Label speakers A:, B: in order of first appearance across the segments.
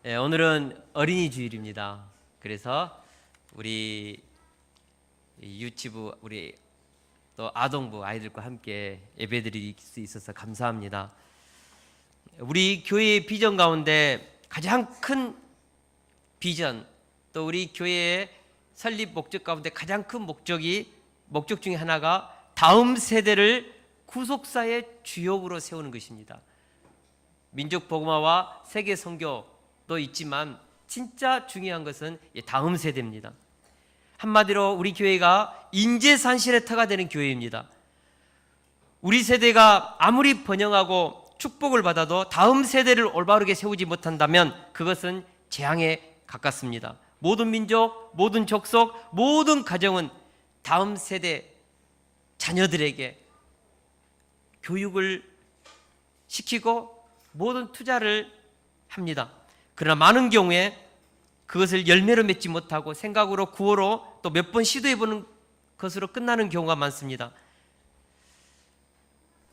A: 오늘은 어린이 주일입니다. 그래서 우리 유치부, 우리 또 아동부 아이들과 함께 예배드릴 수 있어서 감사합니다. 우리 교회의 비전 가운데 가장 큰 비전, 또 우리 교회의 설립 목적 가운데 가장 큰 목적 중에 하나가 다음 세대를 구속사의 주역으로 세우는 것입니다. 민족 복음화와 세계 선교도 있지만 진짜 중요한 것은 다음 세대입니다. 한마디로 우리 교회가 인재산실의 터가 되는 교회입니다. 우리 세대가 아무리 번영하고 축복을 받아도 다음 세대를 올바르게 세우지 못한다면 그것은 재앙에 가깝습니다. 모든 민족, 모든 족속, 모든 가정은 다음 세대 자녀들에게 교육을 시키고 모든 투자를 합니다. 그러나 많은 경우에 그것을 열매로 맺지 못하고 생각으로 구호로 또 몇 번 시도해보는 것으로 끝나는 경우가 많습니다.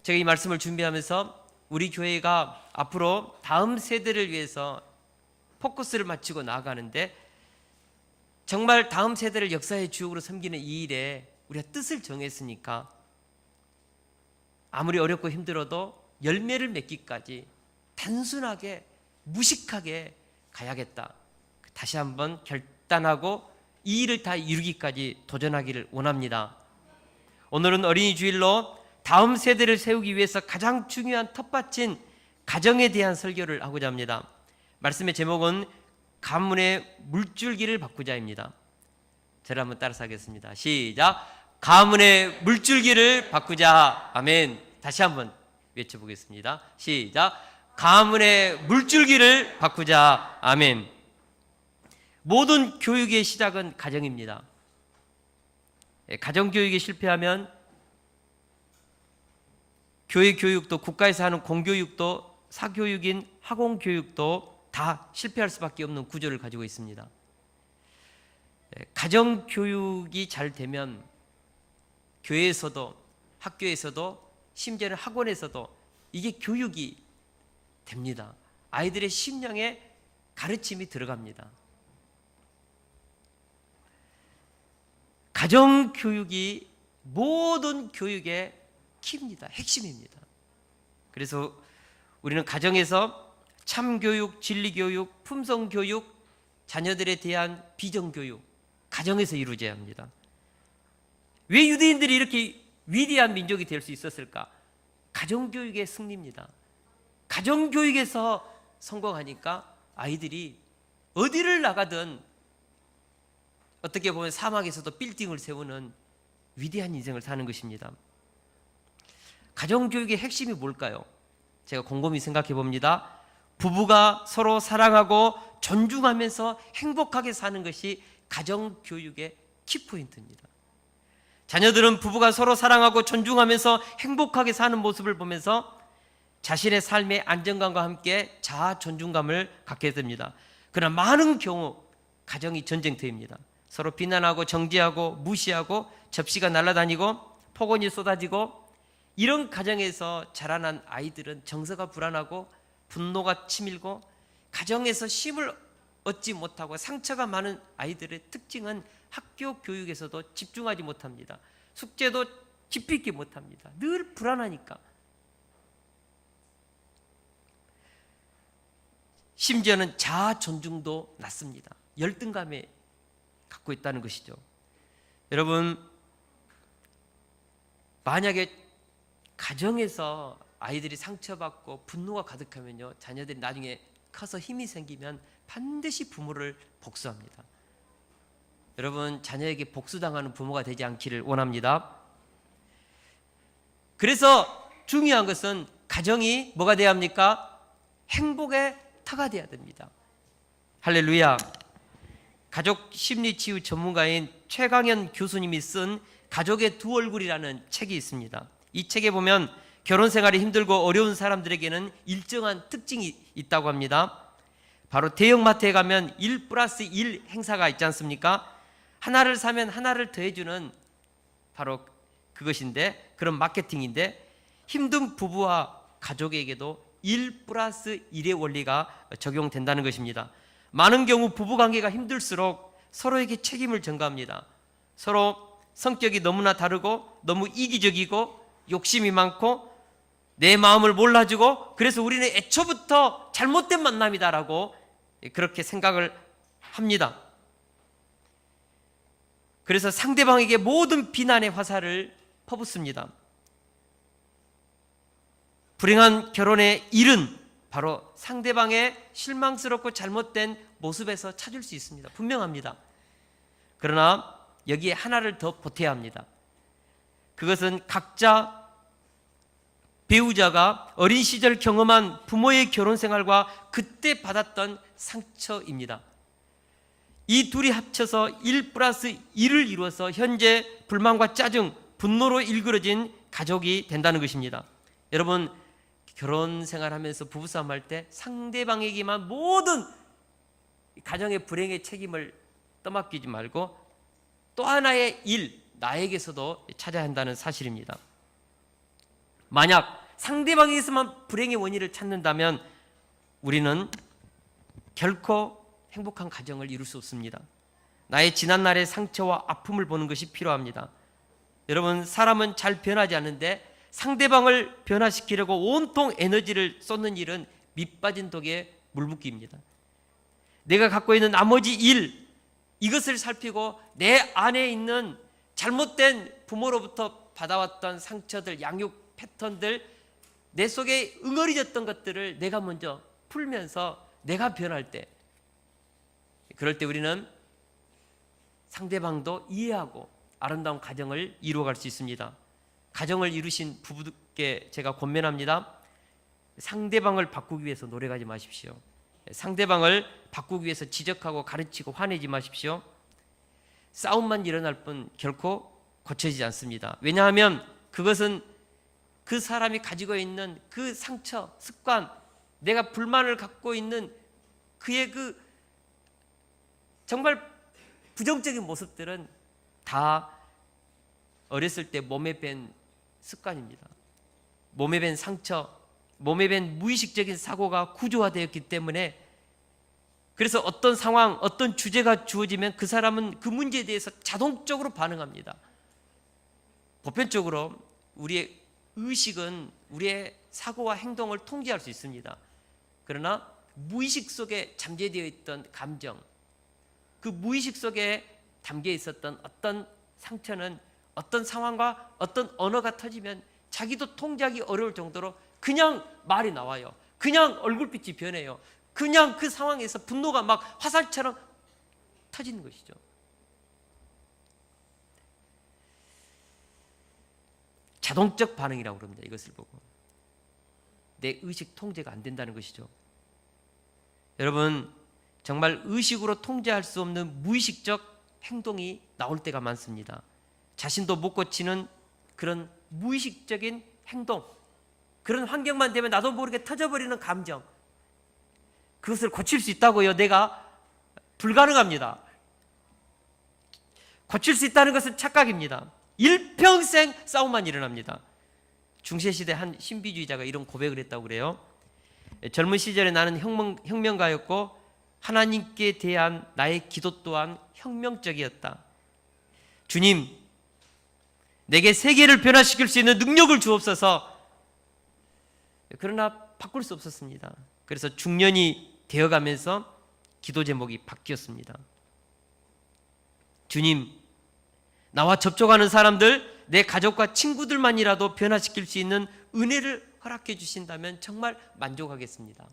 A: 제가 이 말씀을 준비하면서 우리 교회가 앞으로 다음 세대를 위해서 포커스를 맞추고 나아가는데 정말 다음 세대를 역사의 주역으로 섬기는 이 일에 우리가 뜻을 정했으니까 아무리 어렵고 힘들어도 열매를 맺기까지 단순하게 무식하게 가야겠다. 다시 한번 결단하고 이 일을 다 이루기까지 도전하기를 원합니다. 오늘은 어린이 주일로 다음 세대를 세우기 위해서 가장 중요한 텃밭인 가정에 대한 설교를 하고자 합니다. 말씀의 제목은 가문의 물줄기를 바꾸자입니다. 저를 한번 따라서 하겠습니다. 시작. 가문의 물줄기를 바꾸자. 아멘. 다시 한번 외쳐보겠습니다. 시작. 가문의 물줄기를 바꾸자. 아멘. 모든 교육의 시작은 가정입니다. 가정교육이 실패하면 교회 교육도, 국가에서 하는 공교육도, 사교육인 학원교육도 다 실패할 수밖에 없는 구조를 가지고 있습니다. 가정교육이 잘 되면 교회에서도, 학교에서도, 심지어는 학원에서도 이게 교육이 됩니다. 아이들의 심령에 가르침이 들어갑니다. 가정교육이 모든 교육의 키입니다. 핵심입니다. 그래서 우리는 가정에서 참교육, 진리교육, 품성교육, 자녀들에 대한 비전교육, 가정에서 이루어져야 합니다. 왜 유대인들이 이렇게 위대한 민족이 될 수 있었을까? 가정교육의 승리입니다. 가정교육에서 성공하니까 아이들이 어디를 나가든 어떻게 보면 사막에서도 빌딩을 세우는 위대한 인생을 사는 것입니다. 가정교육의 핵심이 뭘까요? 제가 곰곰이 생각해 봅니다. 부부가 서로 사랑하고 존중하면서 행복하게 사는 것이 가정교육의 키포인트입니다. 자녀들은 부부가 서로 사랑하고 존중하면서 행복하게 사는 모습을 보면서 자신의 삶의 안정감과 함께 자아 존중감을 갖게 됩니다. 그러나 많은 경우 가정이 전쟁터입니다. 서로 비난하고 정죄하고 무시하고 접시가 날아다니고 폭언이 쏟아지고 이런 가정에서 자라난 아이들은 정서가 불안하고 분노가 치밀고 가정에서 쉼을 얻지 못하고 상처가 많은 아이들의 특징은 학교 교육에서도 집중하지 못합니다. 숙제도 깊이 있게 못합니다. 늘 불안하니까. 심지어는 자아 존중도 낮습니다. 열등감에 갖고 있다는 것이죠. 여러분, 만약에 가정에서 아이들이 상처받고 분노가 가득하면요, 자녀들이 나중에 커서 힘이 생기면 반드시 부모를 복수합니다. 여러분, 자녀에게 복수당하는 부모가 되지 않기를 원합니다. 그래서 중요한 것은 가정이 뭐가 돼야 합니까? 행복의 터가 돼야 됩니다. 할렐루야. 가족 심리치유 전문가인 최강현 교수님이 쓴 가족의 두 얼굴이라는 책이 있습니다. 이 책에 보면 결혼 생활이 힘들고 어려운 사람들에게는 일정한 특징이 있다고 합니다. 바로 대형마트에 가면 1+1 행사가 있지 않습니까? 하나를 사면 하나를 더해주는 바로 그것인데, 그런 마케팅인데, 힘든 부부와 가족에게도 1+1의 원리가 적용된다는 것입니다. 많은 경우 부부관계가 힘들수록 서로에게 책임을 전가합니다. 서로 성격이 너무나 다르고 너무 이기적이고 욕심이 많고 내 마음을 몰라주고, 그래서 우리는 애초부터 잘못된 만남이다라고 그렇게 생각을 합니다. 그래서 상대방에게 모든 비난의 화살을 퍼붓습니다. 불행한 결혼의 일은 바로 상대방의 실망스럽고 잘못된 모습에서 찾을 수 있습니다. 분명합니다. 그러나 여기에 하나를 더 보태야 합니다. 그것은 각자 배우자가 어린 시절 경험한 부모의 결혼 생활과 그때 받았던 상처입니다. 이 둘이 합쳐서 1+1을 이루어서 현재 불만과 짜증, 분노로 일그러진 가족이 된다는 것입니다. 여러분, 결혼 생활하면서 부부싸움 할 때 상대방에게만 모든 가정의 불행의 책임을 떠맡기지 말고 또 하나의 일, 나에게서도 찾아야 한다는 사실입니다. 만약 상대방에게서만 불행의 원인을 찾는다면 우리는 결코 행복한 가정을 이룰 수 없습니다. 나의 지난날의 상처와 아픔을 보는 것이 필요합니다. 여러분, 사람은 잘 변하지 않는데 상대방을 변화시키려고 온통 에너지를 쏟는 일은 밑빠진 독에 물붓기입니다. 내가 갖고 있는 나머지 일, 이것을 살피고 내 안에 있는 잘못된 부모로부터 받아왔던 상처들, 양육 패턴들, 내 속에 응어리졌던 것들을 내가 먼저 풀면서 내가 변할 때, 그럴 때 우리는 상대방도 이해하고 아름다운 가정을 이루어갈 수 있습니다. 가정을 이루신 부부께 제가 권면합니다. 상대방을 바꾸기 위해서 노력하지 마십시오. 상대방을 바꾸기 위해서 지적하고 가르치고 화내지 마십시오. 싸움만 일어날 뿐 결코 고쳐지지 않습니다. 왜냐하면 그것은 그 사람이 가지고 있는 그 상처, 습관, 내가 불만을 갖고 있는 그의 그 정말 부정적인 모습들은 다 어렸을 때 몸에 밴 습관입니다. 몸에 밴 상처, 몸에 밴 무의식적인 사고가 구조화되었기 때문에, 그래서 어떤 상황, 어떤 주제가 주어지면 그 사람은 그 문제에 대해서 자동적으로 반응합니다. 보편적으로 우리의 의식은 우리의 사고와 행동을 통제할 수 있습니다. 그러나 무의식 속에 잠재되어 있던 감정, 그 무의식 속에 담겨 있었던 어떤 상처는 어떤 상황과 어떤 언어가 터지면 자기도 통제하기 어려울 정도로 그냥 말이 나와요. 그냥 얼굴빛이 변해요. 그냥 그 상황에서 분노가 막 화살처럼 터지는 것이죠. 자동적 반응이라고 그럽니다. 이것을 보고 내 의식 통제가 안 된다는 것이죠. 여러분, 정말 의식으로 통제할 수 없는 무의식적 행동이 나올 때가 많습니다. 자신도 못 고치는 그런 무의식적인 행동, 그런 환경만 되면 나도 모르게 터져버리는 감정, 그것을 고칠 수 있다고요? 내가? 불가능합니다. 고칠 수 있다는 것은 착각입니다. 일평생 싸움만 일어납니다. 중세시대 한 신비주의자가 이런 고백을 했다고 그래요. 젊은 시절에 나는 혁명가였고 하나님께 대한 나의 기도 또한 혁명적이었다. 주님, 내게 세계를 변화시킬 수 있는 능력을 주옵소서. 그러나 바꿀 수 없었습니다. 그래서 중년이 되어가면서 기도 제목이 바뀌었습니다. 주님, 나와 접촉하는 사람들, 내 가족과 친구들만이라도 변화시킬 수 있는 은혜를 허락해 주신다면 정말 만족하겠습니다.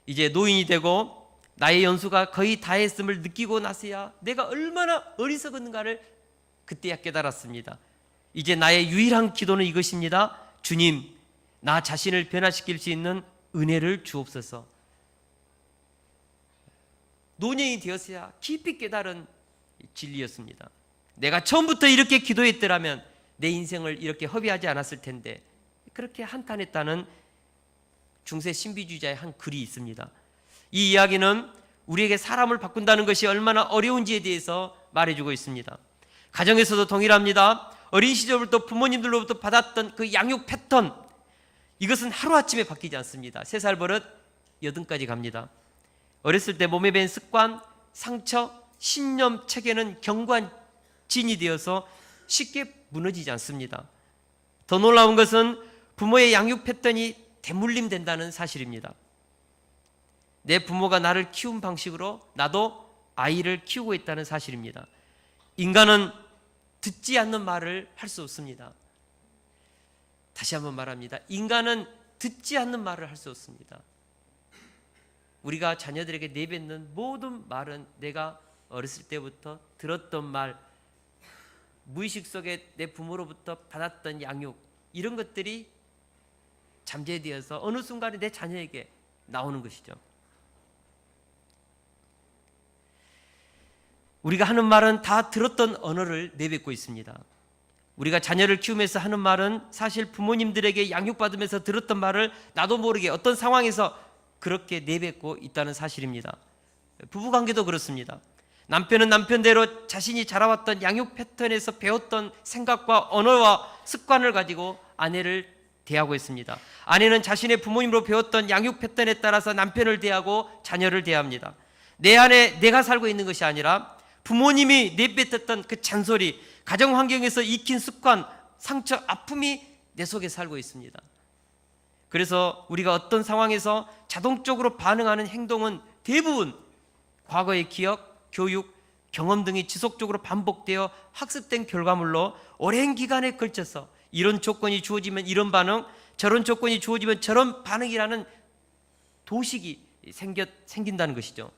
A: 이제 노인이 되고 나의 연수가 거의 다했음을 느끼고 나서야 내가 얼마나 어리석었는가를 그때야 깨달았습니다. 이제 나의 유일한 기도는 이것입니다. 주님, 나 자신을 변화시킬 수 있는 은혜를 주옵소서. 노년이 되어서야 깊이 깨달은 진리였습니다. 내가 처음부터 이렇게 기도했더라면 내 인생을 이렇게 허비하지 않았을 텐데, 그렇게 한탄했다는 중세 신비주의자의 한 글이 있습니다. 이 이야기는 우리에게 사람을 바꾼다는 것이 얼마나 어려운지에 대해서 말해주고 있습니다. 가정에서도 동일합니다. 어린 시절부터 부모님들로부터 받았던 그 양육 패턴, 이것은 하루아침에 바뀌지 않습니다. 3살 버릇 80까지 갑니다. 어렸을 때 몸에 밴 습관, 상처, 신념, 체계는 경관진이 되어서 쉽게 무너지지 않습니다. 더 놀라운 것은 부모의 양육 패턴이 대물림된다는 사실입니다. 내 부모가 나를 키운 방식으로 나도 아이를 키우고 있다는 사실입니다. 인간은 듣지 않는 말을 할 수 없습니다. 다시 한번 말합니다. 인간은 듣지 않는 말을 할 수 없습니다. 우리가 자녀들에게 내뱉는 모든 말은 내가 어렸을 때부터 들었던 말, 무의식 속에 내 부모로부터 받았던 양육, 이런 것들이 잠재되어서 어느 순간에 내 자녀에게 나오는 것이죠. 우리가 하는 말은 다 들었던 언어를 내뱉고 있습니다. 우리가 자녀를 키우면서 하는 말은 사실 부모님들에게 양육받으면서 들었던 말을 나도 모르게 어떤 상황에서 그렇게 내뱉고 있다는 사실입니다. 부부관계도 그렇습니다. 남편은 남편대로 자신이 자라왔던 양육 패턴에서 배웠던 생각과 언어와 습관을 가지고 아내를 대하고 있습니다. 아내는 자신의 부모님으로 배웠던 양육 패턴에 따라서 남편을 대하고 자녀를 대합니다. 내 안에 내가 살고 있는 것이 아니라 부모님이 내뱉었던 그 잔소리, 가정 환경에서 익힌 습관, 상처, 아픔이 내 속에 살고 있습니다. 그래서 우리가 어떤 상황에서 자동적으로 반응하는 행동은 대부분 과거의 기억, 교육, 경험 등이 지속적으로 반복되어 학습된 결과물로 오랜 기간에 걸쳐서 이런 조건이 주어지면 이런 반응, 저런 조건이 주어지면 저런 반응이라는 도식이 생긴다는 것이죠.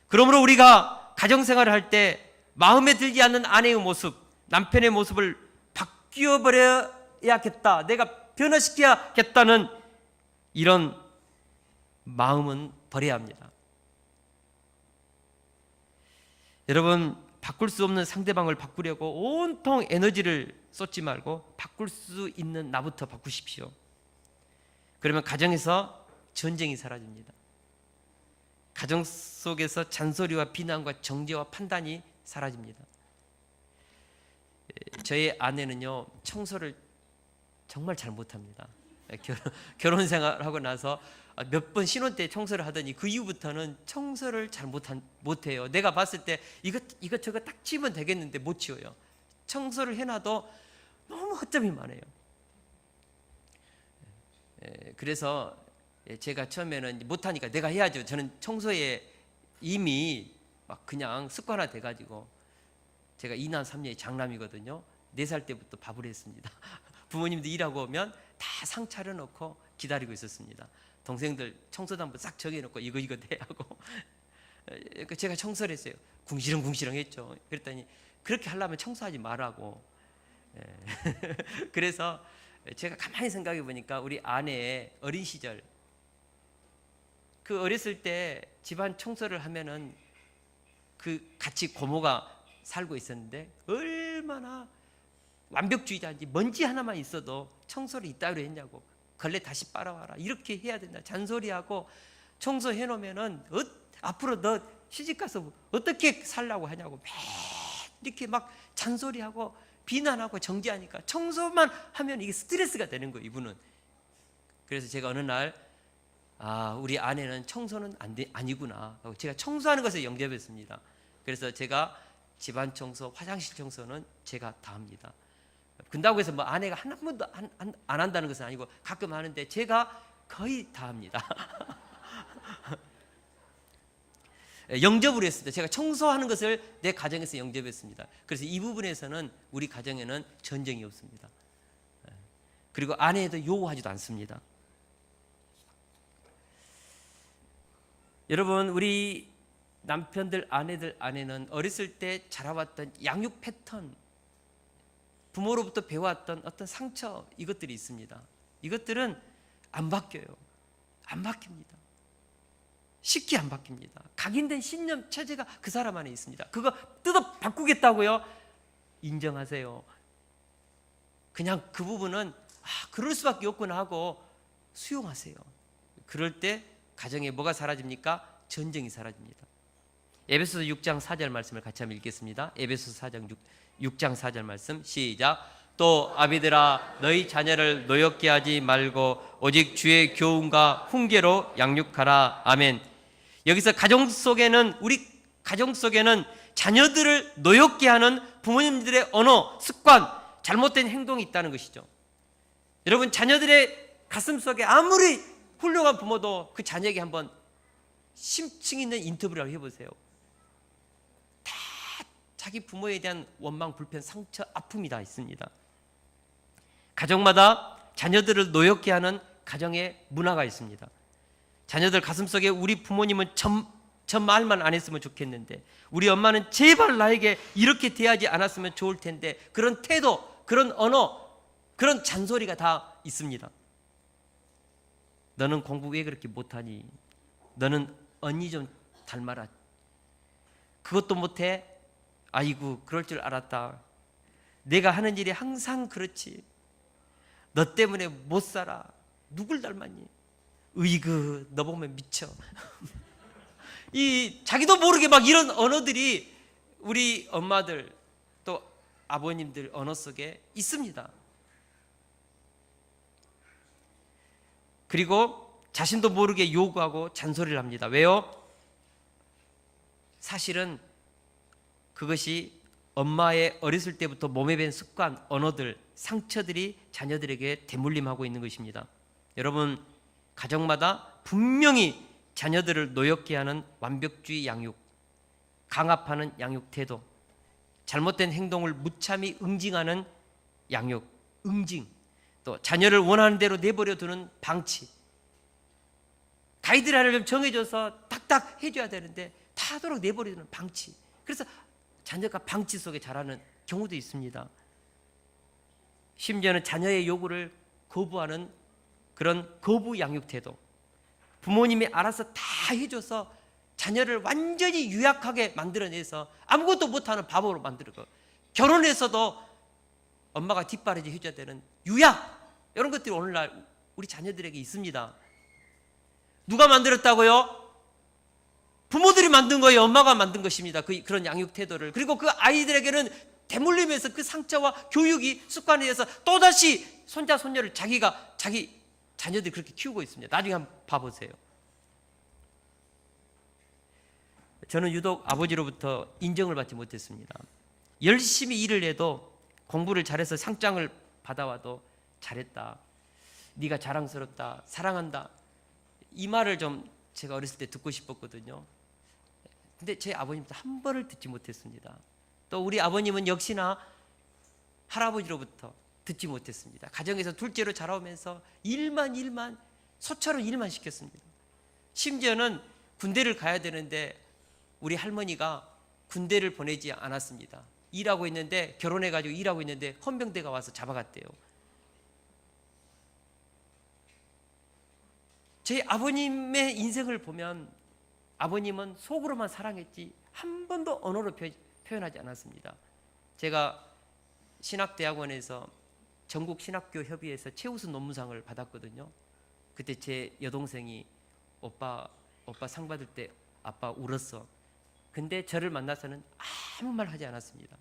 A: 그러므로 우리가 가정생활을 할 때 마음에 들지 않는 아내의 모습, 남편의 모습을 바뀌어버려야겠다, 내가 변화시켜야겠다는 이런 마음은 버려야 합니다. 여러분, 바꿀 수 없는 상대방을 바꾸려고 온통 에너지를 쏟지 말고 바꿀 수 있는 나부터 바꾸십시오. 그러면 가정에서 전쟁이 사라집니다. 가정 속에서 잔소리와 비난과 정죄와 판단이 사라집니다. 저희 아내는요, 청소를 정말 잘 못합니다. 결혼 생활하고 나서 몇 번 신혼 때 청소를 하더니 그 이후부터는 청소를 잘 못해요. 내가 봤을 때 이것저것 딱 치우면 되겠는데 못 치워요. 청소를 해놔도 너무 허점이 많아요. 그래서 제가 처음에는 못하니까 내가 해야죠. 저는 청소에 이미 막 그냥 습관화 돼가지고, 제가 2남 3녀의 장남이거든요. 4살 때부터 밥을 했습니다. 부모님도 일하고 오면 다 상 차려놓고 기다리고 있었습니다. 동생들 청소담보 싹 정해놓고 이거 돼 하고 제가 청소를 했어요. 궁시렁궁시렁 했죠. 그랬더니 그렇게 하려면 청소하지 말라고. 그래서 제가 가만히 생각해 보니까 우리 아내의 어린 시절, 그 어렸을 때 집안 청소를 하면은 그 같이 고모가 살고 있었는데 얼마나 완벽주의자인지, 먼지 하나만 있어도 청소를 이따위로 했냐고, 걸레 다시 빨아와라, 이렇게 해야 된다, 잔소리하고 청소해 놓으면은 앞으로 너 시집가서 어떻게 살라고 하냐고 매 이렇게 막 잔소리하고 비난하고 정죄하니까 청소만 하면 이게 스트레스가 되는 거예요, 이분은. 그래서 제가 어느 날 우리 아내는 청소는 아니구나 하고 제가 청소하는 것에 영접했습니다. 그래서 제가 집안 청소, 화장실 청소는 제가 다 합니다. 근다고 해서 뭐 아내가 한 번도 안 한다는 것은 아니고 가끔 하는데 제가 거의 다 합니다. 영접을 했습니다. 제가 청소하는 것을 내 가정에서 영접했습니다. 그래서 이 부분에서는 우리 가정에는 전쟁이 없습니다. 그리고 아내도 요구하지도 않습니다. 여러분, 우리 남편들, 아내들 안에는 어렸을 때 자라왔던 양육 패턴, 부모로부터 배워왔던 어떤 상처, 이것들이 있습니다. 이것들은 안 바뀌어요. 안 바뀝니다. 쉽게 안 바뀝니다. 각인된 신념 체제가 그 사람 안에 있습니다. 그거 뜯어 바꾸겠다고요? 인정하세요. 그냥 그 부분은 그럴 수밖에 없구나 하고 수용하세요. 그럴 때 가정에 뭐가 사라집니까? 전쟁이 사라집니다. 에베소서 6장 4절 말씀을 같이 한번 읽겠습니다. 에베소서 6장 4절 말씀 시작. 또 아비들아 너희 자녀를 노엽게 하지 말고 오직 주의 교훈과 훈계로 양육하라. 아멘. 여기서 우리 가정 속에는 자녀들을 노엽게 하는 부모님들의 언어, 습관, 잘못된 행동이 있다는 것이죠. 여러분, 자녀들의 가슴 속에 아무리 훌륭한 부모도 그 자녀에게 한번 심층 있는 인터뷰를 해보세요. 다 자기 부모에 대한 원망, 불편, 상처, 아픔이 다 있습니다. 가정마다 자녀들을 노엽게 하는 가정의 문화가 있습니다. 자녀들 가슴속에 우리 부모님은 저 말만 안 했으면 좋겠는데, 우리 엄마는 제발 나에게 이렇게 대하지 않았으면 좋을 텐데, 그런 태도, 그런 언어, 그런 잔소리가 다 있습니다. 너는 공부 왜 그렇게 못하니? 너는 언니 좀 닮아라. 그것도 못해? 아이고 그럴 줄 알았다. 내가 하는 일이 항상 그렇지. 너 때문에 못 살아. 누굴 닮았니? 으이그 너 보면 미쳐. 이 자기도 모르게 막 이런 언어들이 우리 엄마들 또 아버님들 언어 속에 있습니다. 그리고 자신도 모르게 요구하고 잔소리를 합니다. 왜요? 사실은 그것이 엄마의 어렸을 때부터 몸에 밴 습관, 언어들, 상처들이 자녀들에게 대물림하고 있는 것입니다. 여러분, 가정마다 분명히 자녀들을 노엽게 하는 완벽주의 양육, 강압하는 양육 태도, 잘못된 행동을 무참히 응징하는 양육, 응징, 또 자녀를 원하는 대로 내버려 두는 방치, 가이드라인을 좀 정해줘서 딱딱 해줘야 되는데 다 하도록 내버려 두는 방치. 그래서 자녀가 방치 속에 자라는 경우도 있습니다. 심지어는 자녀의 요구를 거부하는 그런 거부 양육 태도, 부모님이 알아서 다 해줘서 자녀를 완전히 유약하게 만들어내서 아무것도 못하는 바보로 만들고, 결혼해서도 엄마가 뒷바라지 해줘야 되는 유약, 이런 것들이 오늘날 우리 자녀들에게 있습니다. 누가 만들었다고요? 부모들이 만든 거예요. 엄마가 만든 것입니다. 그런 양육 태도를. 그리고 그 아이들에게는 대물림에서 그 상처와 교육이 습관에 의해서 또다시 손자 손녀를 자기 자녀들이 그렇게 키우고 있습니다. 나중에 한번 봐보세요. 저는 유독 아버지로부터 인정을 받지 못했습니다. 열심히 일을 해도, 공부를 잘해서 상장을 받아와도 잘했다, 네가 자랑스럽다, 사랑한다, 이 말을 좀 제가 어렸을 때 듣고 싶었거든요. 근데 제 아버님도 한 번을 듣지 못했습니다. 또 우리 아버님은 역시나 할아버지로부터 듣지 못했습니다. 가정에서 둘째로 자라오면서 일만 소처럼 일만 시켰습니다. 심지어는 군대를 가야 되는데 우리 할머니가 군대를 보내지 않았습니다. 일하고 있는데, 결혼해가지고 일하고 있는데 헌병대가 와서 잡아갔대요. 제 아버님의 인생을 보면 아버님은 속으로만 사랑했지 한 번도 언어로 표현하지 않았습니다. 제가 신학대학원에서 전국 신학교 협의회에서 최우수 논문상을 받았거든요. 그때 제 여동생이 오빠 상 받을 때 아빠 울었어. 근데 저를 만나서는 아무 말 하지 않았습니다.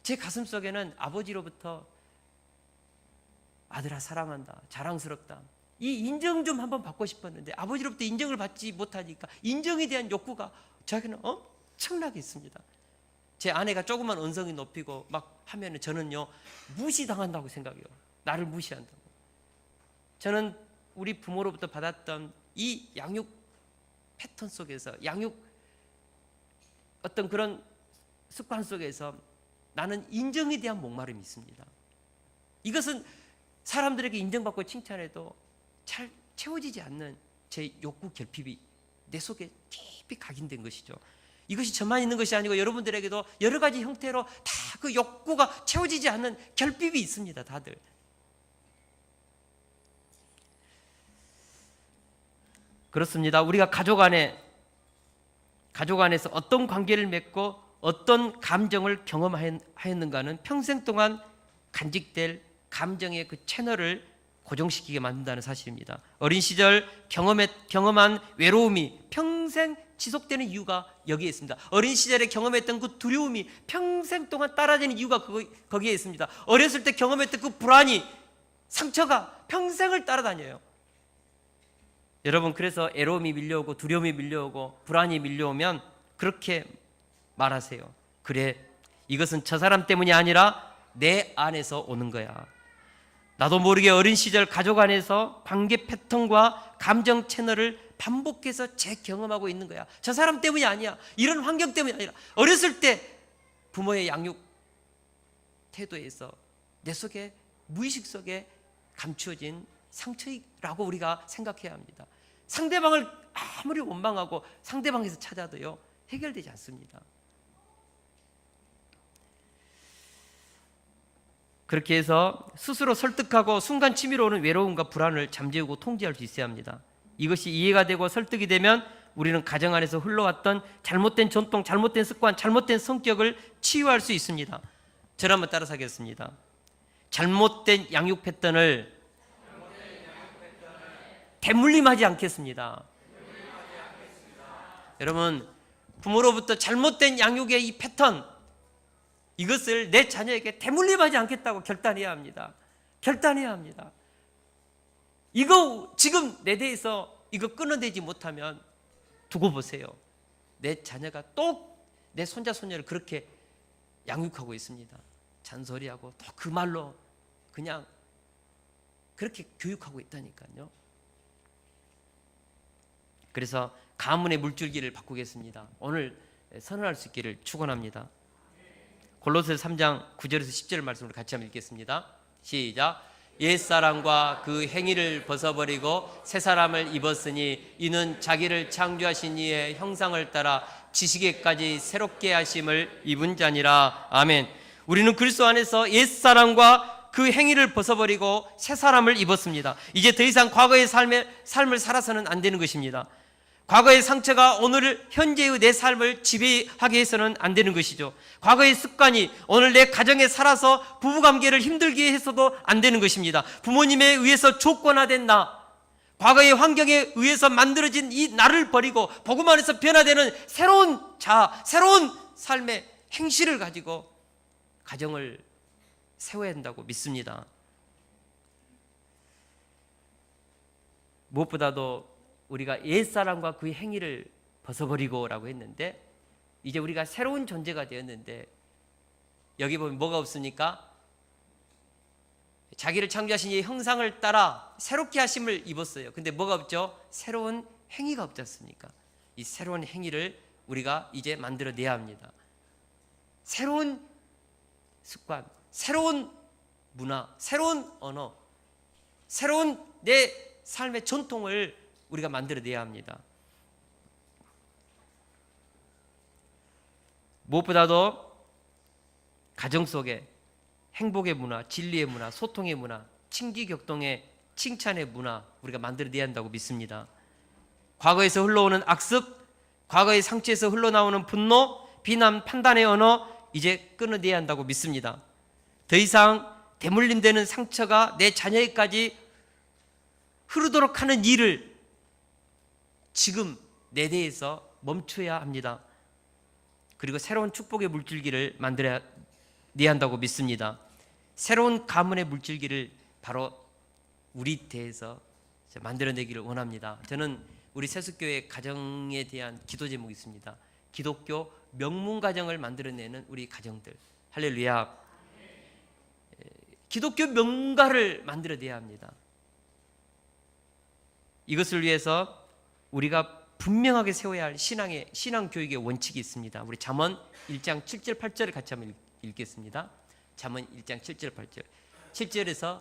A: 제 가슴 속에는 아버지로부터 아들아 사랑한다, 자랑스럽다, 이 인정 좀 한번 받고 싶었는데 아버지로부터 인정을 받지 못하니까 인정에 대한 욕구가 저에게는 엄청나게 있습니다. 제 아내가 조그만 언성이 높이고 막 하면은 저는요 무시당한다고 생각해요. 나를 무시한다고. 저는 우리 부모로부터 받았던 이 양육 패턴 속에서, 양육 어떤 그런 습관 속에서 나는 인정에 대한 목마름이 있습니다. 이것은 사람들에게 인정받고 칭찬해도 잘 채워지지 않는 제 욕구 결핍이 내 속에 깊이 각인된 것이죠. 이것이 저만 있는 것이 아니고 여러분들에게도 여러 가지 형태로 다 그 욕구가 채워지지 않는 결핍이 있습니다. 다들. 그렇습니다. 우리가 가족 안에서 어떤 관계를 맺고 어떤 감정을 경험하였는가는 평생 동안 간직될 감정의 그 채널을 고정시키게 만든다는 사실입니다. 어린 시절 경험한 외로움이 평생 지속되는 이유가 여기에 있습니다. 어린 시절에 경험했던 그 두려움이 평생 동안 따라지는 이유가 거기에 있습니다. 어렸을 때 경험했던 그 불안이, 상처가 평생을 따라다녀요. 여러분, 그래서 애로움이 밀려오고 두려움이 밀려오고 불안이 밀려오면 그렇게 말하세요. 그래, 이것은 저 사람 때문이 아니라 내 안에서 오는 거야. 나도 모르게 어린 시절 가족 안에서 관계 패턴과 감정 채널을 반복해서 재경험하고 있는 거야. 저 사람 때문이 아니야. 이런 환경 때문이 아니라 어렸을 때 부모의 양육 태도에서 내 속에, 무의식 속에 감추어진 상처라고 우리가 생각해야 합니다. 상대방을 아무리 원망하고 상대방에서 찾아도요, 해결되지 않습니다. 그렇게 해서 스스로 설득하고 순간 치밀어 오는 외로움과 불안을 잠재우고 통제할 수 있어야 합니다. 이것이 이해가 되고 설득이 되면 우리는 가정 안에서 흘러왔던 잘못된 전통, 잘못된 습관, 잘못된 성격을 치유할 수 있습니다. 저를 한번 따라서 하겠습니다. 잘못된 양육 패턴을 대물림하지 않겠습니다. 여러분, 부모로부터 잘못된 양육의 이 패턴, 이것을 내 자녀에게 대물림하지 않겠다고 결단해야 합니다. 결단해야 합니다. 이거 지금 내 대에서 이거 끊어내지 못하면 두고 보세요. 내 자녀가 또 내 손자 손녀를 그렇게 양육하고 있습니다. 잔소리하고 또 그 말로 그냥 그렇게 교육하고 있다니까요. 그래서 가문의 물줄기를 바꾸겠습니다. 오늘 선언할 수 있기를 축원합니다. 골로새서 3장 9절에서 10절 말씀을 같이 한번 읽겠습니다. 시작. 옛사람과 그 행위를 벗어버리고 새 사람을 입었으니 이는 자기를 창조하신 이의 형상을 따라 지식에까지 새롭게 하심을 입은 자니라. 아멘. 우리는 그리스도 안에서 옛사람과 그 행위를 벗어버리고 새 사람을 입었습니다. 이제 더 이상 과거의 삶을 살아서는 안 되는 것입니다. 과거의 상처가 오늘 현재의 내 삶을 지배하게 해서는 안 되는 것이죠. 과거의 습관이 오늘 내 가정에 살아서 부부관계를 힘들게 해서도 안 되는 것입니다. 부모님에 의해서 조건화된 나, 과거의 환경에 의해서 만들어진 이 나를 버리고 복음 안에서 변화되는 새로운 자아, 새로운 삶의 행실을 가지고 가정을 세워야 한다고 믿습니다. 무엇보다도 우리가 옛사람과 그의 행위를 벗어버리고라고 했는데 이제 우리가 새로운 존재가 되었는데 여기 보면 뭐가 없습니까? 자기를 창조하신 이의 형상을 따라 새롭게 하심을 입었어요. 근데 뭐가 없죠? 새로운 행위가 없지 않습니까? 이 새로운 행위를 우리가 이제 만들어내야 합니다. 새로운 습관, 새로운 문화, 새로운 언어, 새로운 내 삶의 전통을 우리가 만들어내야 합니다. 무엇보다도 가정 속에 행복의 문화, 진리의 문화, 소통의 문화, 친기격동의 칭찬의 문화 우리가 만들어내야 한다고 믿습니다. 과거에서 흘러오는 악습, 과거의 상처에서 흘러나오는 분노, 비난, 판단의 언어 이제 끊어내야 한다고 믿습니다. 더 이상 대물림되는 상처가 내 자녀에까지 흐르도록 하는 일을 지금 내 대에서 멈춰야 합니다. 그리고 새로운 축복의 물줄기를 만들어내야 한다고 믿습니다. 새로운 가문의 물줄기를 바로 우리 대에서 만들어내기를 원합니다. 저는 우리 세숫교회 가정에 대한 기도 제목이 있습니다. 기독교 명문 가정을 만들어내는 우리 가정들. 할렐루야. 기독교 명가를 만들어내야 합니다. 이것을 위해서 우리가 분명하게 세워야 할 신앙 교육의 원칙이 있습니다. 우리 잠언 1장 7절 8절을 같이 한번 읽겠습니다. 잠언 1장 7절 8절. 7절에서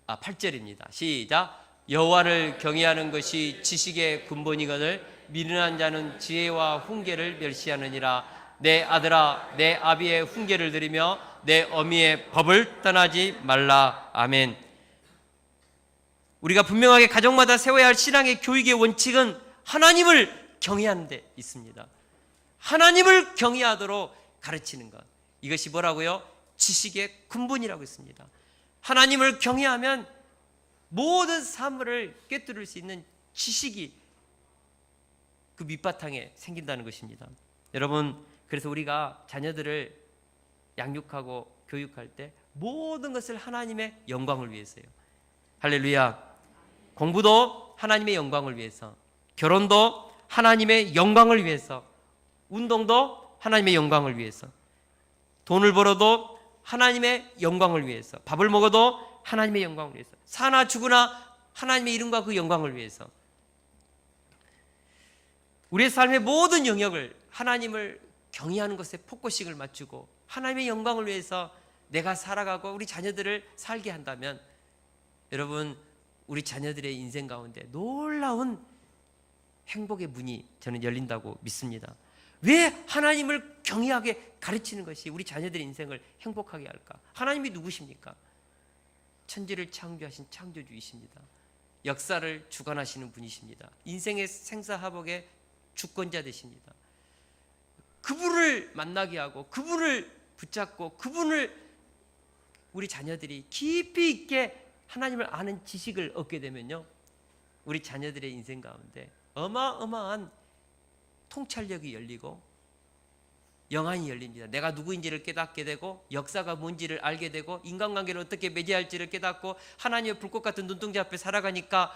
A: 8절입니다. 시작. 여호와를 경외하는 것이 지식의 근본이거늘 미련한 자는 지혜와 훈계를 멸시하느니라. 내 아들아, 내 아비의 훈계를 들으며 내 어미의 법을 떠나지 말라. 아멘. 우리가 분명하게 가정마다 세워야 할 신앙의 교육의 원칙은 하나님을 경외하는 데 있습니다. 하나님을 경외하도록 가르치는 것. 이것이 뭐라고요? 지식의 근본이라고 했습니다. 하나님을 경외하면 모든 사물을 꿰뚫을 수 있는 지식이 그 밑바탕에 생긴다는 것입니다. 여러분, 그래서 우리가 자녀들을 양육하고 교육할 때 모든 것을 하나님의 영광을 위해서요. 할렐루야. 공부도 하나님의 영광을 위해서, 결혼도 하나님의 영광을 위해서, 운동도 하나님의 영광을 위해서, 돈을 벌어도 하나님의 영광을 위해서, 밥을 먹어도 하나님의 영광을 위해서, 사나 죽으나 하나님의 이름과 그 영광을 위해서, 우리의 삶의 모든 영역을 하나님을 경외하는 것에 포커싱을 맞추고 하나님의 영광을 위해서 내가 살아가고 우리 자녀들을 살게 한다면, 여러분, 우리 자녀들의 인생 가운데 놀라운 행복의 문이 저는 열린다고 믿습니다. 왜 하나님을 경외하게 가르치는 것이 우리 자녀들의 인생을 행복하게 할까? 하나님이 누구십니까? 천지를 창조하신 창조주이십니다. 역사를 주관하시는 분이십니다. 인생의 생사화복의 주권자 되십니다. 그분을 만나게 하고 그분을 붙잡고 그분을 우리 자녀들이 깊이 있게 하나님을 아는 지식을 얻게 되면요, 우리 자녀들의 인생 가운데 어마어마한 통찰력이 열리고 영안이 열립니다. 내가 누구인지를 깨닫게 되고 역사가 뭔지를 알게 되고 인간관계를 어떻게 맺어야 할지를 깨닫고 하나님의 불꽃 같은 눈동자 앞에 살아가니까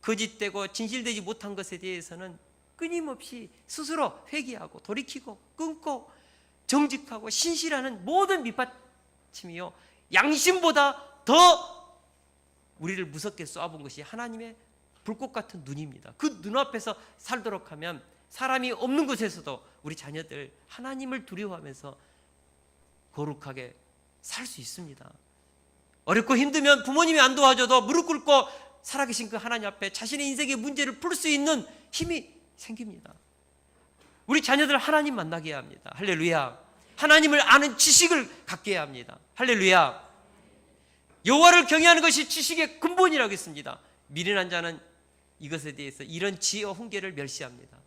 A: 거짓되고 진실되지 못한 것에 대해서는 끊임없이 스스로 회개하고 돌이키고 끊고 정직하고 신실하는 모든 밑받침이요, 양심보다 더 우리를 무섭게 쏘아본 것이 하나님의 불꽃 같은 눈입니다. 그 눈앞에서 살도록 하면 사람이 없는 곳에서도 우리 자녀들 하나님을 두려워하면서 거룩하게 살 수 있습니다. 어렵고 힘들면 부모님이 안 도와줘도 무릎 꿇고 살아계신 그 하나님 앞에 자신의 인생의 문제를 풀 수 있는 힘이 생깁니다. 우리 자녀들 하나님 만나게 해야 합니다. 할렐루야. 하나님을 아는 지식을 갖게 해야 합니다. 할렐루야. 여호와를 경외하는 것이 지식의 근본이라고 했습니다. 미련한 자는 이것에 대해서 이런 지혜와 훈계를 멸시합니다.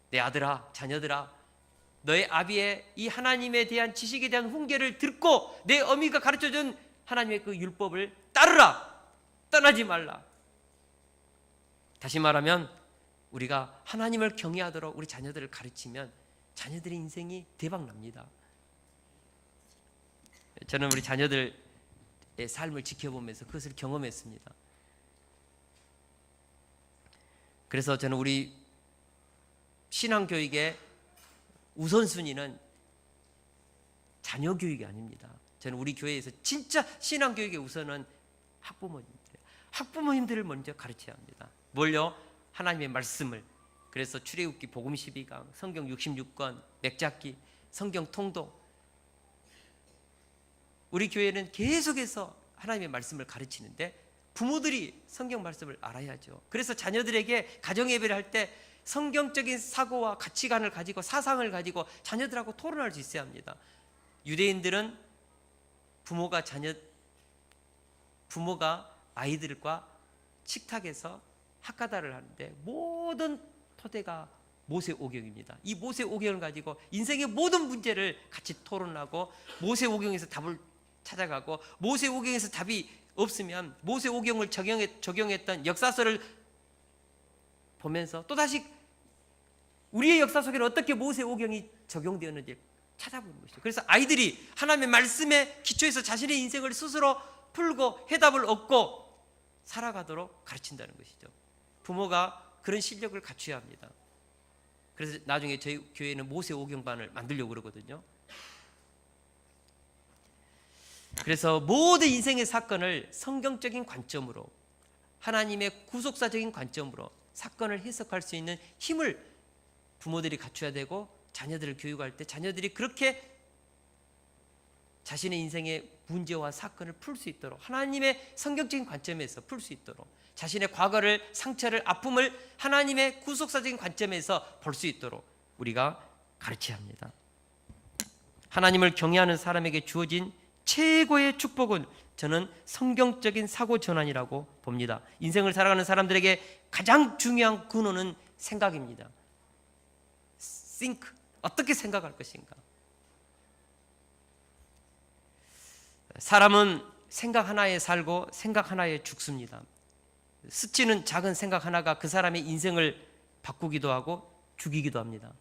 A: 내 아들아, 자녀들아, 너의 아비의 이 하나님에 대한 지식에 대한 훈계를 듣고 내 어미가 가르쳐준 하나님의 그 율법을 따르라. 떠나지 말라. 다시 말하면 우리가 하나님을 경외하도록 우리 자녀들을 가르치면 자녀들의 인생이 대박납니다. 저는 우리 자녀들의 삶을 지켜보면서 그것을 경험했습니다. 그래서 저는 우리 신앙교육의 우선순위는 자녀 교육이 아닙니다. 저는 우리 교회에서 진짜 신앙교육의 우선은 학부모님들을 먼저 가르쳐야 합니다. 뭘요? 하나님의 말씀을. 그래서 출애굽기 복음 12강, 성경 66권, 맥잡기, 성경 통독. 우리 교회는 계속해서 하나님의 말씀을 가르치는데 부모들이 성경 말씀을 알아야죠. 그래서 자녀들에게 가정 예배를 할 때 성경적인 사고와 가치관을 가지고 사상을 가지고 자녀들하고 토론할 수 있어야 합니다. 유대인들은 부모가 아이들과 식탁에서 학가다를 하는데 모든 토대가 모세오경입니다. 이 모세오경을 가지고 인생의 모든 문제를 같이 토론하고 모세오경에서 답을 찾아가고 모세오경에서 답이 없으면 모세오경을 적용했던 역사서를 보면서 또다시 우리의 역사 속에는 어떻게 모세오경이 적용되었는지 찾아보는 것이죠. 그래서 아이들이 하나님의 말씀에 기초해서 자신의 인생을 스스로 풀고 해답을 얻고 살아가도록 가르친다는 것이죠. 부모가 그런 실력을 갖춰야 합니다. 그래서 나중에 저희 교회는 모세오경반을 만들려고 그러거든요. 그래서 모든 인생의 사건을 성경적인 관점으로, 하나님의 구속사적인 관점으로 사건을 해석할 수 있는 힘을 부모들이 갖춰야 되고, 자녀들을 교육할 때 자녀들이 그렇게 자신의 인생의 문제와 사건을 풀 수 있도록, 하나님의 성경적인 관점에서 풀 수 있도록, 자신의 과거를, 상처를, 아픔을 하나님의 구속사적인 관점에서 볼 수 있도록 우리가 가르쳐야 합니다. 하나님을 경외하는 사람에게 주어진 최고의 축복은 저는 성경적인 사고 전환이라고 봅니다. 인생을 살아가는 사람들에게 가장 중요한 근원은 생각입니다. think, 어떻게 생각할 것인가. 사람은 생각 하나에 살고 생각 하나에 죽습니다. 스치는 작은 생각 하나가 그 사람의 인생을 바꾸기도 하고 죽이기도 합니다.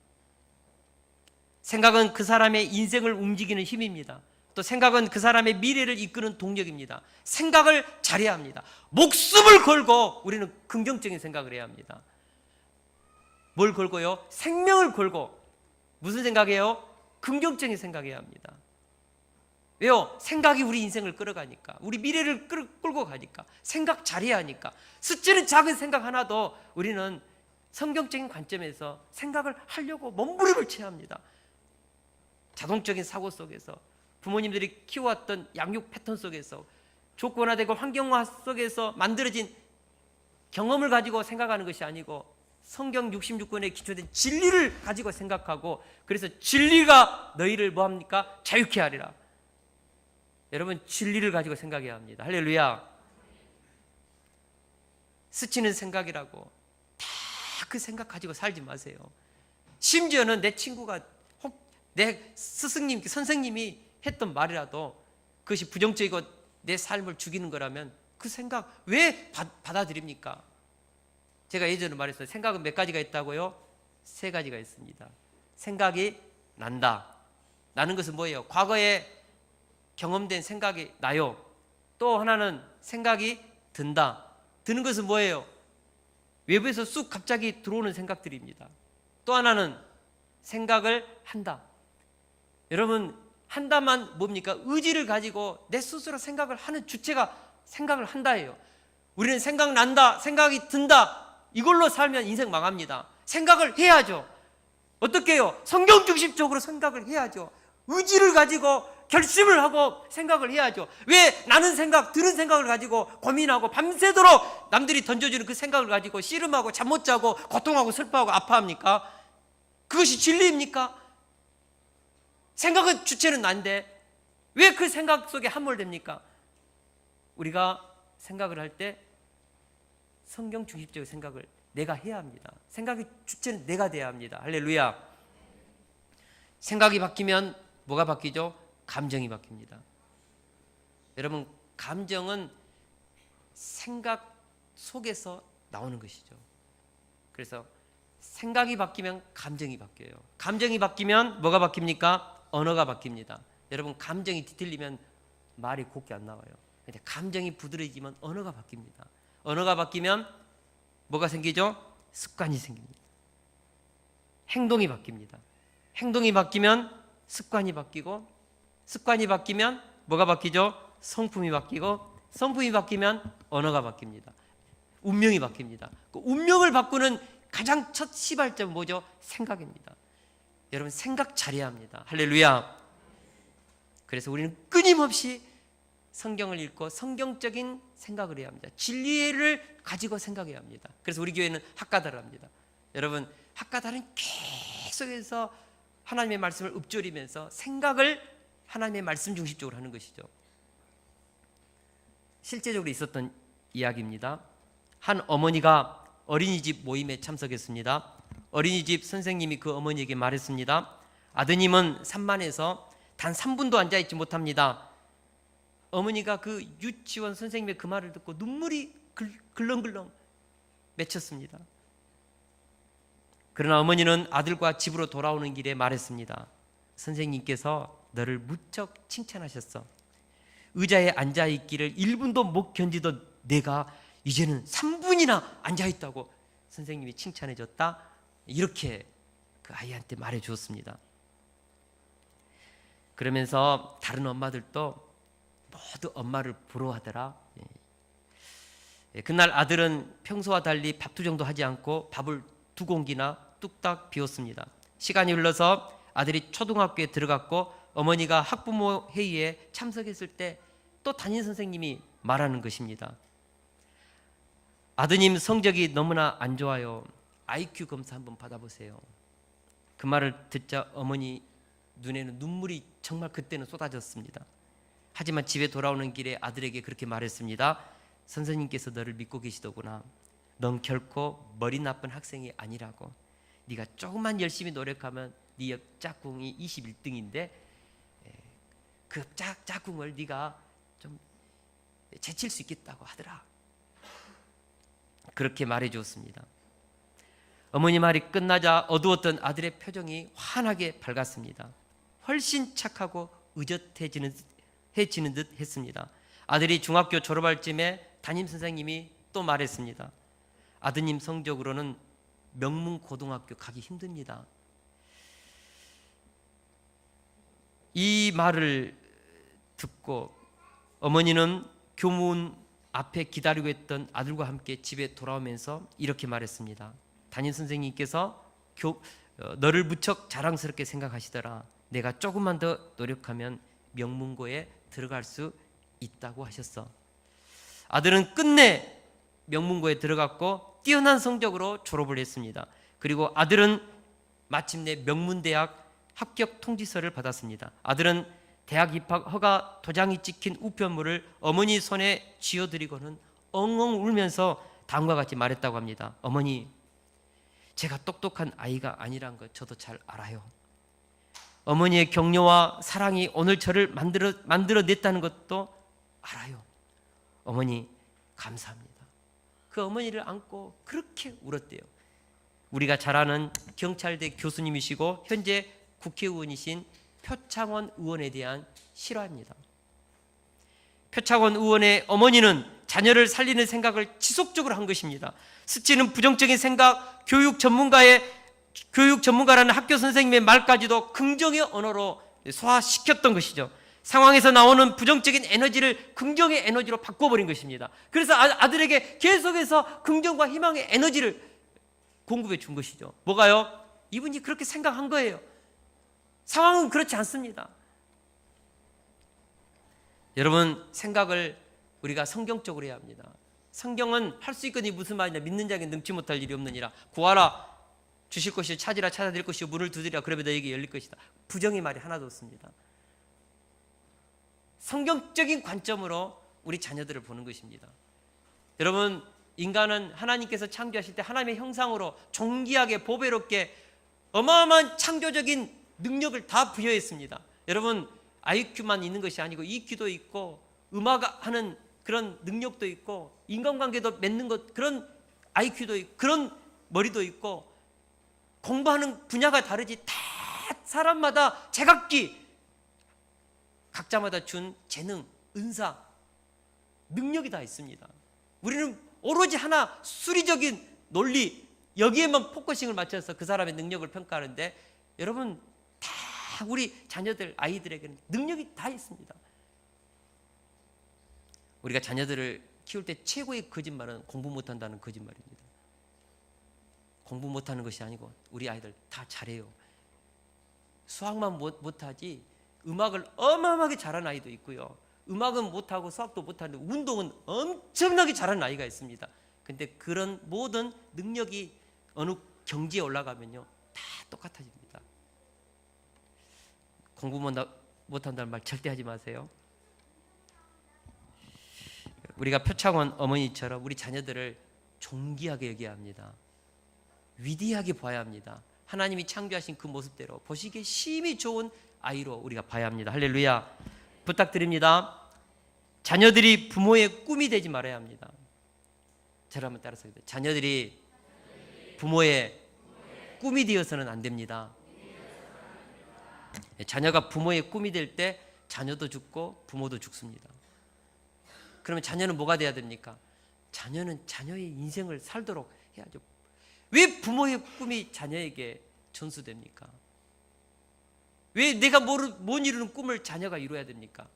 A: 생각은 그 사람의 인생을 움직이는 힘입니다. 또 생각은 그 사람의 미래를 이끄는 동력입니다. 생각을 잘해야 합니다. 목숨을 걸고 우리는 긍정적인 생각을 해야 합니다. 뭘 걸고요? 생명을 걸고. 무슨 생각이에요? 긍정적인 생각해야 합니다. 왜요? 생각이 우리 인생을 끌어가니까, 우리 미래를 끌고 가니까, 생각 잘해야 하니까. 스치는 작은 생각 하나도 우리는 성경적인 관점에서 생각을 하려고 몸부림을 쳐야 합니다. 자동적인 사고 속에서, 부모님들이 키워왔던 양육 패턴 속에서, 조건화되고 환경화 속에서 만들어진 경험을 가지고 생각하는 것이 아니고 성경 66권에 기초된 진리를 가지고 생각하고, 그래서 진리가 너희를 뭐합니까? 자유케 하리라. 여러분, 진리를 가지고 생각해야 합니다. 할렐루야. 스치는 생각이라고 다 그 생각 가지고 살지 마세요. 심지어는 내 친구가 혹 내 스승님, 선생님이 했던 말이라도 그것이 부정적이고 내 삶을 죽이는 거라면 그 생각 왜 받아들입니까? 제가 예전에 말했어요. 생각은 몇 가지가 있다고요? 3가지가 있습니다. 생각이 난다. 나는 것은 뭐예요? 과거에 경험된 생각이 나요. 또 하나는 생각이 든다. 드는 것은 뭐예요? 외부에서 쑥 갑자기 들어오는 생각들입니다. 또 하나는 생각을 한다. 여러분, 한다만 뭡니까? 의지를 가지고 내 스스로 생각을 하는 주체가 생각을 한다예요. 우리는 생각난다, 생각이 든다, 이걸로 살면 인생 망합니다. 생각을 해야죠. 어떻게 해요? 성경 중심적으로 생각을 해야죠. 의지를 가지고 결심을 하고 생각을 해야죠. 왜 나는 들은 생각을 가지고 고민하고 밤새도록 남들이 던져주는 그 생각을 가지고 씨름하고 잠 못 자고 고통하고 슬퍼하고 아파합니까? 그것이 진리입니까? 생각은 주체는 난데 왜 그 생각 속에 함몰됩니까? 우리가 생각을 할 때 성경 중심적인 생각을 내가 해야 합니다. 생각의 주체는 내가 돼야 합니다. 할렐루야. 생각이 바뀌면 뭐가 바뀌죠? 감정이 바뀝니다. 여러분, 감정은 생각 속에서 나오는 것이죠. 그래서 생각이 바뀌면 감정이 바뀌어요. 감정이 바뀌면 뭐가 바뀝니까? 언어가 바뀝니다. 여러분, 감정이 뒤틀리면 말이 곱게 안 나와요. 근데 감정이 부드러워지면 언어가 바뀝니다. 언어가 바뀌면 뭐가 생기죠? 습관이 생깁니다. 행동이 바뀝니다. 행동이 바뀌면 습관이 바뀌고, 습관이 바뀌면 뭐가 바뀌죠? 성품이 바뀌고, 성품이 바뀌면 언어가 바뀝니다. 운명이 바뀝니다. 그 운명을 바꾸는 가장 첫 시발점은 뭐죠? 생각입니다. 여러분, 생각 잘해야 합니다. 할렐루야. 그래서 우리는 끊임없이 성경을 읽고 성경적인 생각을 해야 합니다. 진리를 가지고 생각해야 합니다. 그래서 우리 교회는 학가다를 합니다. 여러분, 학가다는 계속해서 하나님의 말씀을 읊조리면서 생각을 하나님의 말씀 중심적으로 하는 것이죠. 실제적으로 있었던 이야기입니다. 한 어머니가 어린이집 모임에 참석했습니다. 어린이집 선생님이 그 어머니에게 말했습니다. 아드님은 산만해서 단 3분도 앉아있지 못합니다. 어머니가 그 유치원 선생님의 그 말을 듣고 눈물이 글렁글렁 맺혔습니다. 그러나 어머니는 아들과 집으로 돌아오는 길에 말했습니다. 선생님께서 너를 무척 칭찬하셨어. 의자에 앉아있기를 1분도 못 견디던 내가 이제는 3분이나 앉아있다고 선생님이 칭찬해줬다. 이렇게 그 아이한테 말해 주었습니다. 그러면서 다른 엄마들도 모두 엄마를 부러워하더라. 그날 아들은 평소와 달리 밥투정도 하지 않고 밥을 2공기나 뚝딱 비웠습니다. 시간이 흘러서 아들이 초등학교에 들어갔고 어머니가 학부모 회의에 참석했을 때 또 담임 선생님이 말하는 것입니다. 아드님 성적이 너무나 안 좋아요. IQ 검사 한번 받아보세요. 그 말을 듣자 어머니 눈에는 눈물이 정말 그때는 쏟아졌습니다. 하지만 집에 돌아오는 길에 아들에게 그렇게 말했습니다. 선생님께서 너를 믿고 계시더구나. 넌 결코 머리 나쁜 학생이 아니라고. 네가 조금만 열심히 노력하면 네 짝꿍이 21등인데 그 짝꿍을 네가 좀 제칠 수 있겠다고 하더라. 그렇게 말해 주었습니다. 어머니 말이 끝나자 어두웠던 아들의 표정이 환하게 밝았습니다. 훨씬 착하고 의젓해지는 듯 했습니다. 아들이 중학교 졸업할 쯤에 담임 선생님이 또 말했습니다. 아드님 성적으로는 명문고등학교 가기 힘듭니다. 이 말을 듣고 어머니는 교문 앞에 기다리고 있던 아들과 함께 집에 돌아오면서 이렇게 말했습니다. 담임 선생님께서 너를 무척 자랑스럽게 생각하시더라. 내가 조금만 더 노력하면 명문고에 들어갈 수 있다고 하셨어. 아들은 끝내 명문고에 들어갔고 뛰어난 성적으로 졸업을 했습니다. 그리고 아들은 마침내 명문대학 합격 통지서를 받았습니다. 아들은 대학 입학 허가 도장이 찍힌 우편물을 어머니 손에 쥐어드리고는 엉엉 울면서 다음과 같이 말했다고 합니다. 어머니, 제가 똑똑한 아이가 아니란 거 저도 잘 알아요. 어머니의 격려와 사랑이 오늘 저를 만들어냈다는 것도 알아요. 어머니 감사합니다. 그 어머니를 안고 그렇게 울었대요. 우리가 잘 아는 경찰대 교수님이시고 현재 국회의원이신 표창원 의원에 대한 실화입니다. 표창원 의원의 어머니는 자녀를 살리는 생각을 지속적으로 한 것입니다. 스치는 부정적인 생각, 교육 전문가라는 학교 선생님의 말까지도 긍정의 언어로 소화시켰던 것이죠. 상황에서 나오는 부정적인 에너지를 긍정의 에너지로 바꿔버린 것입니다. 그래서 아들에게 계속해서 긍정과 희망의 에너지를 공급해 준 것이죠. 뭐가요? 이분이 그렇게 생각한 거예요. 상황은 그렇지 않습니다. 여러분, 생각을 우리가 성경적으로 해야 합니다. 성경은 할 수 있거니 무슨 말이냐, 믿는 자에게 능치 못할 일이 없느니라. 구하라 주실 것이요, 찾으라 찾아드릴 것이요, 문을 두드리라 그러면 너에게 열릴 것이다. 부정의 말이 하나도 없습니다. 성경적인 관점으로 우리 자녀들을 보는 것입니다. 여러분, 인간은 하나님께서 창조하실 때 하나님의 형상으로 존귀하게 보배롭게 어마어마한 창조적인 능력을 다 부여했습니다. 여러분, IQ만 있는 것이 아니고 EQ도 있고 음악하는 그런 능력도 있고 인간관계도 맺는 것, 그런 IQ도 있고 그런 머리도 있고 공부하는 분야가 다르지 다 사람마다 제각기 각자마다 준 재능, 은사, 능력이 다 있습니다. 우리는 오로지 하나 수리적인 논리 여기에만 포커싱을 맞춰서 그 사람의 능력을 평가하는데 여러분 다 우리 자녀들, 아이들에게는 능력이 다 있습니다. 우리가 자녀들을 키울 때 최고의 거짓말은 공부 못한다는 거짓말입니다. 공부 못하는 것이 아니고 우리 아이들 다 잘해요. 수학만 못하지 음악을 어마어마하게 잘하는 아이도 있고요. 음악은 못하고 수학도 못하는데 운동은 엄청나게 잘하는 아이가 있습니다. 근데 그런 모든 능력이 어느 경지에 올라가면요 다 똑같아집니다. 공부 못한다는 말 절대 하지 마세요. 우리가 표창원 어머니처럼 우리 자녀들을 존귀하게 여겨야 합니다. 위대하게 봐야 합니다. 하나님이 창조하신 그 모습대로 보시기에 심히 좋은 아이로 우리가 봐야 합니다. 할렐루야. 부탁드립니다. 자녀들이 부모의 꿈이 되지 말아야 합니다. 저를 한번 따라서 해주세요. 자녀들이 부모의 꿈이 되어서는 안 됩니다. 자녀가 부모의 꿈이 될 때 자녀도 죽고 부모도 죽습니다. 그러면 자녀는 뭐가 돼야 됩니까? 자녀는 자녀의 인생을 살도록 해야죠. 왜 부모의 꿈이 자녀에게 전수됩니까? 왜 내가 못 이루는 꿈을 자녀가 이루어야 됩니까?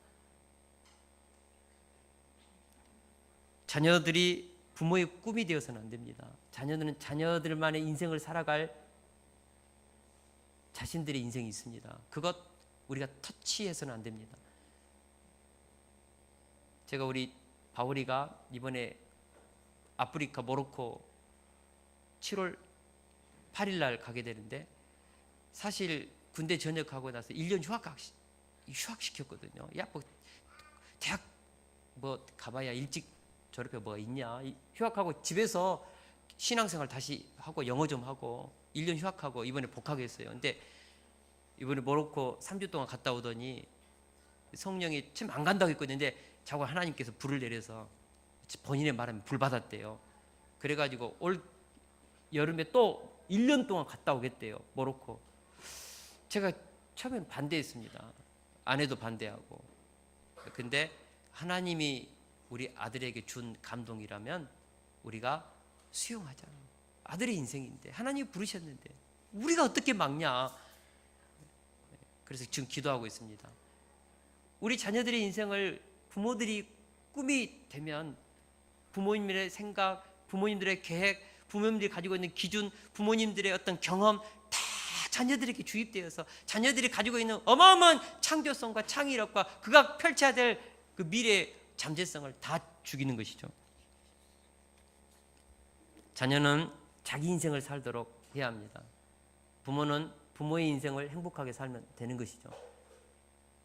A: 자녀들이 부모의 꿈이 되어서는 안 됩니다. 자녀들은 자녀들만의 인생을 살아갈 자신들의 인생이 있습니다. 그것 우리가 터치해서는 안 됩니다. 제가 우리 바울이가 이번에 아프리카 모로코 7월 8일 날 가게 되는데 사실 군대 전역하고 나서 1년 휴학시켰거든요. 야, 뭐 대학 뭐 가봐야 일찍 졸업해 뭐가 있냐. 휴학하고 집에서 신앙생활 다시 하고 영어 좀 하고 1년 휴학하고 이번에 복학했어요. 근데 이번에 모로코 3주 동안 갔다 오더니 성령이 참 안 간다고 했거든요. 근데 자꾸 하나님께서 불을 내려서 본인의 말하면 불 받았대요. 그래가지고 올 여름에 또 1년 동안 갔다 오겠대요. 모로코. 제가 처음엔 반대했습니다. 아내도 반대하고. 근데 하나님이 우리 아들에게 준 감동이라면 우리가 수용하자. 아들의 인생인데 하나님이 부르셨는데 우리가 어떻게 막냐. 그래서 지금 기도하고 있습니다. 우리 자녀들의 인생을 부모들이 꿈이 되면 부모님들의 생각, 부모님들의 계획, 부모님들이 가지고 있는 기준, 부모님들의 어떤 경험 다 자녀들에게 주입되어서 자녀들이 가지고 있는 어마어마한 창조성과 창의력과 그가 펼쳐야 될 그 미래의 잠재성을 다 죽이는 것이죠. 자녀는 자기 인생을 살도록 해야 합니다. 부모는 부모의 인생을 행복하게 살면 되는 것이죠.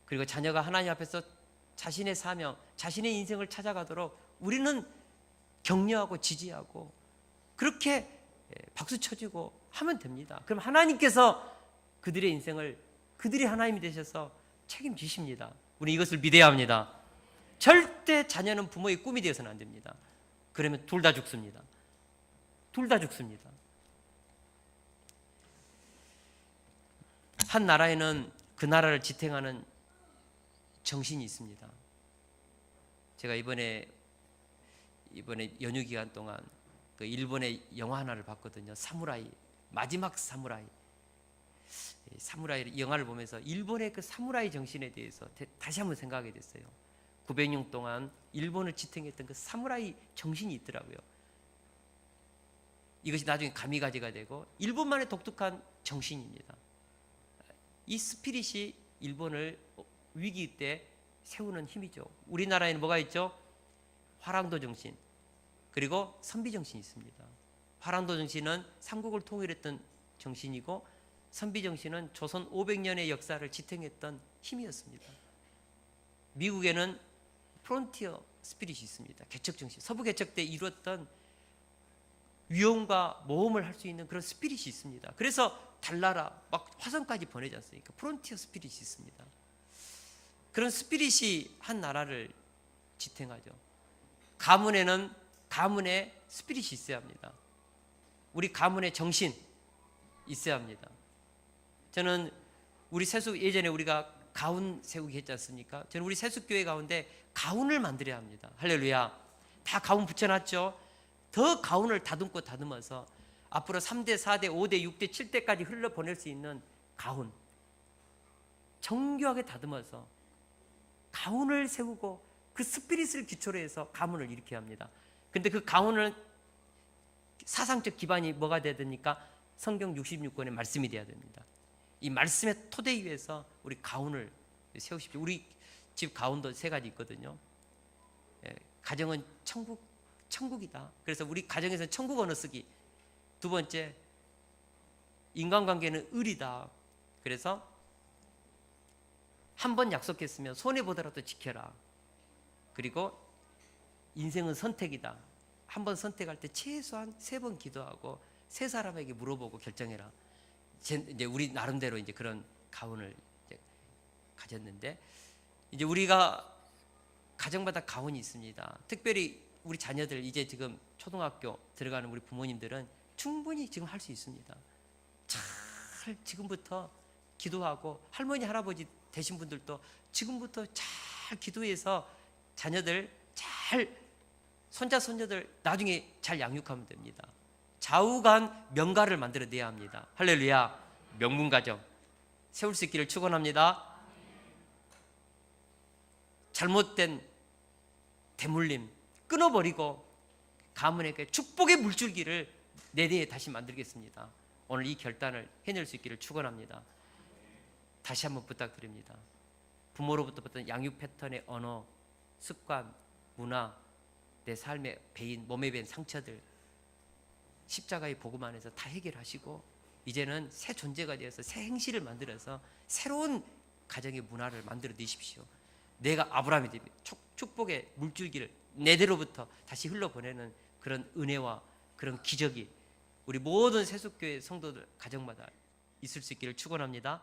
A: 그리고 자녀가 하나님 앞에서 자신의 사명, 자신의 인생을 찾아가도록 우리는 격려하고 지지하고 그렇게 박수 쳐주고 하면 됩니다. 그럼 하나님께서 그들의 인생을 그들이 하나님이 되셔서 책임지십니다. 우리 이것을 믿어야 합니다. 절대 자녀는 부모의 꿈이 되어서는 안 됩니다. 그러면 둘 다 죽습니다. 둘 다 죽습니다. 한 나라에는 그 나라를 지탱하는 정신이 있습니다. 제가 이번에 연휴 기간 동안 그 일본의 영화 하나를 봤거든요. 사무라이, 마지막 사무라이. 사무라이 영화를 보면서 일본의 그 사무라이 정신에 대해서 다시 한번 생각하게 됐어요. 900년 동안 일본을 지탱했던 그 사무라이 정신이 있더라고요. 이것이 나중에 가미가제가 되고 일본만의 독특한 정신입니다. 이 스피릿이 일본을 위기 때 세우는 힘이죠. 우리나라에는 뭐가 있죠? 화랑도 정신, 그리고 선비 정신이 있습니다. 화랑도 정신은 삼국을 통일했던 정신이고 선비 정신은 조선 500년의 역사를 지탱했던 힘이었습니다. 미국에는 프론티어 스피릿이 있습니다. 개척 정신, 서부 개척 때 이루었던 위험과 모험을 할 수 있는 그런 스피릿이 있습니다. 그래서 달나라 막 화성까지 보내지 않습니까? 프론티어 스피릿이 있습니다. 그런 스피릿이 한 나라를 지탱하죠. 가문에는 가문의 스피릿이 있어야 합니다. 우리 가문의 정신 있어야 합니다. 저는 우리 세수 예전에 우리가 가훈 세우기 했지 않습니까? 저는 우리 세수교회 가운데 가훈을 만들어야 합니다. 할렐루야. 다 가훈 붙여놨죠. 더 가훈을 다듬고 다듬어서 앞으로 3대, 4대, 5대, 6대, 7대까지 흘러보낼 수 있는 가훈 정교하게 다듬어서 가훈을 세우고 그 스피릿을 기초로 해서 가문을 일으켜야 합니다. 근데 그 가훈은 사상적 기반이 뭐가 돼야 됩니까? 성경 66권의 말씀이 돼야 됩니다. 이 말씀의 토대 위에서 우리 가훈을 세우십시오. 우리 집 가훈도 3가지 있거든요. 가정은 천국이다. 그래서 우리 가정에서는 천국 언어 쓰기. 2번째, 인간관계는 의리다. 그래서 한 번 약속했으면 손해보더라도 지켜라. 그리고 인생은 선택이다. 한 번 선택할 때 최소한 3번 기도하고 3사람에게 물어보고 결정해라. 이제 우리 나름대로 이제 그런 가훈을 이제 가졌는데, 이제 우리가 가정마다 가훈이 있습니다. 특별히 우리 자녀들 이제 지금 초등학교 들어가는 우리 부모님들은 충분히 지금 할 수 있습니다. 잘 지금부터 기도하고 할머니 할아버지 되신 분들도 지금부터 잘 기도해서 자녀들 잘 손자 손녀들 나중에 잘 양육하면 됩니다. 좌우간 명가를 만들어내야 합니다. 할렐루야. 명문가정 세울 수 있기를 축원합니다. 잘못된 대물림 끊어버리고 가문에게 축복의 물줄기를 내대에 다시 만들겠습니다. 오늘 이 결단을 해낼 수 있기를 축원합니다. 다시 한번 부탁드립니다. 부모로부터 받은 양육 패턴의 언어, 습관, 문화, 내 삶의 배인, 몸에 배인 상처들 십자가의 복음 안에서 다 해결하시고 이제는 새 존재가 되어서 새 행실을 만들어서 새로운 가정의 문화를 만들어 내십시오. 내가 아브라함이 됩니다. 축복의 물줄기를 내대로부터 다시 흘러보내는 그런 은혜와 그런 기적이 우리 모든 세속교회 성도들 가정마다 있을 수 있기를 축원합니다.